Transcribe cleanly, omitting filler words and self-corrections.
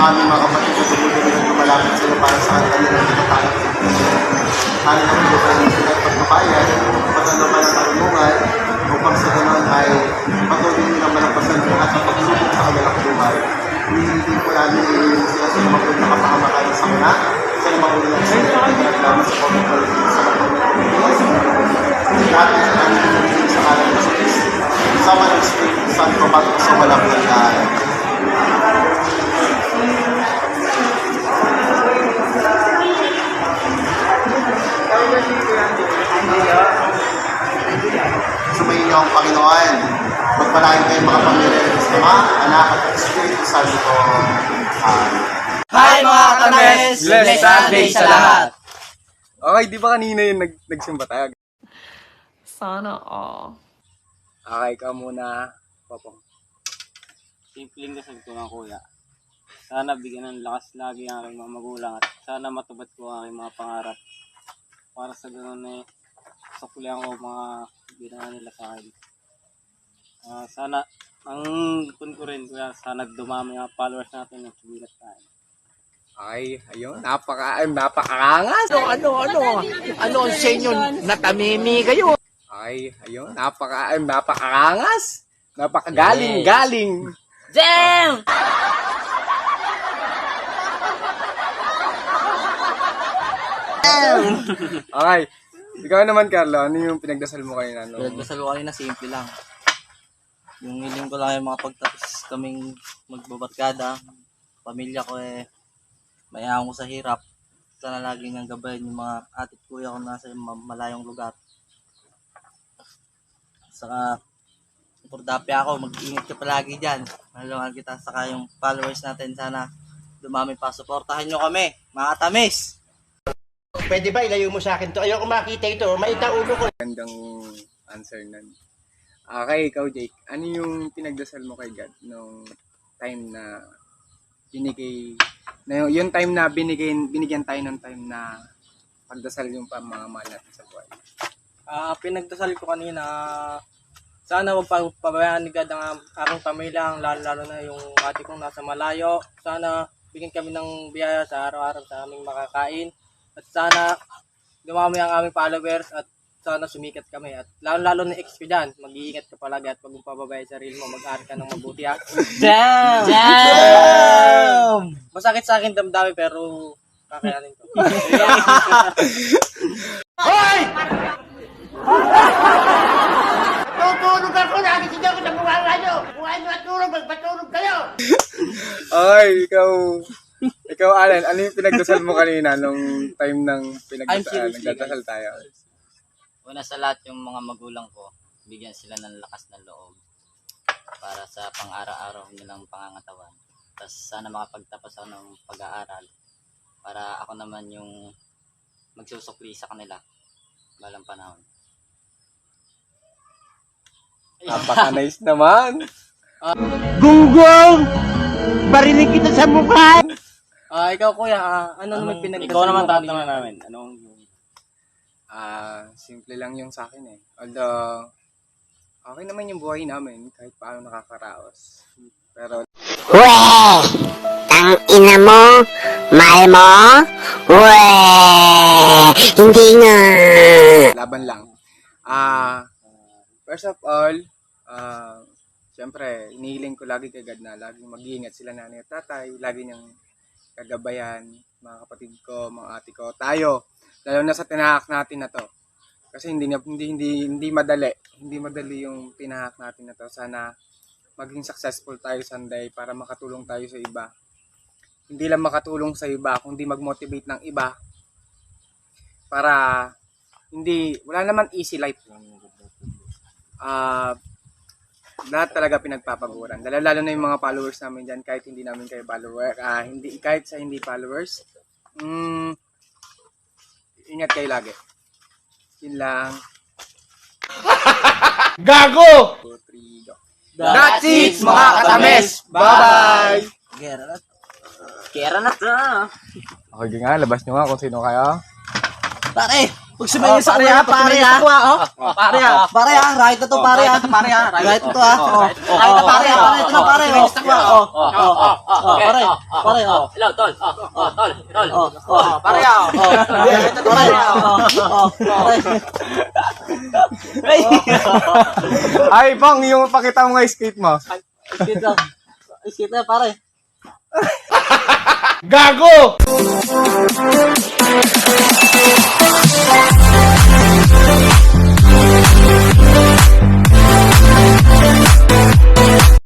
aming mga kapatid na tumutuloy na malapit sila para sa kanilang katatayang institusyon. Aming nakikita sila at pagpapayan, patalo pa ng karunungan, upang sa ganon ay patuloy nilang malampasan lahat ng pagsubok sa kanilang buhay. Hindi po namin ililing sila sa mga na kapahamakan sa muna, sa mga ulang sa reklamo sa pagpapalit sa mga natin sa aming ililing sa alam ng Diyos. Sama ng Espiritu Santo bago sa walang hanggan. Sumayin niyo ang Panginoon. Magpalain kayo mga pamilya ng Ama, Anak at Espiritu Santo. Hi mga kames! Blessed Sunday sa lahat! Okay, di ba kanina yung nagsimba tayo? Sana all. Okay, ikaw muna, Popong. Simpleng dasal ko nga kuya. Sana bigyan ng lakas lagi ang aking mga magulang at sana matupad ko ang aking mga pangarap. Para sa ganoon eh, suklihan ko mga ginawa nila sa akin. Sana, ang ipon ko rin kuya, sana dumami ang followers natin at sumikat tayo. Okay, ayun, napakaangas! Ano ang sa inyo? Natamimi kayo? Okay, ayun, napakaangas! Napakagaling! Damn! Okay, ikaw naman, Carlo, ano yung pinagdasal mo kanina? No? Pinagdasal ko kanina, simple lang. Yung hiling ko lang yung mga pagtapos kaming magbabarkada. Pamilya ko mayaan ko sa hirap. Sana lagi niyang gabayan yung mga atit kuya ko nasa malayong lugar. Saka, importante ako, mag-iingat ka palagi dyan. Mahalungan kita, saka yung followers natin, sana dumami pa. Suportahan nyo kami, mga tamis! Pwede ba ilayo mo sa akin to? Ayoko makita ito. Maitaulo ko. Gandang answer nun. Okay, ikaw, Jake, ano yung pinagdasal mo kay God nung time na yung time na binigyan tayo ng time na pagdasal yung mga mahal natin sa buhay? Pinagdasal ko kanina, sana magpabayaan ni God ang aking pamilya, lalo na yung ate kong nasa malayo. Sana bigyan kami ng biyaya sa araw-araw sa aming makakain. At sana dumami ang aming followers at sana sumikat kami. At lalo na ex ko dyan, mag-iingat ka palagi at huwag mong pababayaan sa sarili mo, mag-aaral ka ng mabuti ha. Damn! Masakit sa akin damdami pero kakayanin ko. Hoy! Tutulog ako! Nakikita ko sa mukha nyo! Kung ano natulog, magpatulog kayo! Okay, ikaw, Alan, ano yung pinagdasal mo kanina nung time ng nagdadasal tayo? Una sa lahat, yung mga magulang ko, bigyan sila ng lakas ng loob para sa pang-araw-araw nilang pangangatawan. Tapos sana makapagtapos ako ng pag-aaral para ako naman yung magsusukli sa kanila balang panahon. Napaka-nice naman! Gunggong! Barinig kita sa mukha! Ikaw kuya, ano naman pinagdasal Ikaw naman mo kanina? tatanungin namin. Anong Simple lang yung sa akin eh. Although, okay naman yung buhay namin kahit paano nakakaraos. Pero, Weh! Tang ina mo! Mahal mo! Weh! Hindi nga! laban lang. First of all, siyempre, inihiling ko lagi kay God na laging mag-iingat sila nanay at tatay, lagi niyang kagabayan, mga kapatid ko, mga ate ko, tayo, lalo na sa tinahak natin na to. Kasi hindi madali yung tinahak natin na to. Sana maging successful tayo someday para makatulong tayo sa iba. Hindi lang makatulong sa iba, kundi mag-motivate ng iba para wala naman easy life. Lahat talaga pinagpapaguran. Lalo na yung mga followers namin dyan, kahit hindi namin kayo follower, kahit sa hindi followers, ingat kayo lagi. Yun lang. Gago! 2, 3, go. That's it, mga katames! Bye-bye! Kera na! Okay nga, labas nyo nga kung sino kayo. Pare! Pag sumayin sa kuya, pare ha. Pare ha. Pare ha, right na to pare ha. Right na to ha. Right na pare ha. Pare ito na pare. Pare. Pare ha. Hello, tol. Tol. Pare ha. Right na to pare ha. Pare. Ay, Bong, yung pakita mo nga skate mo. Skate na pare. Gago!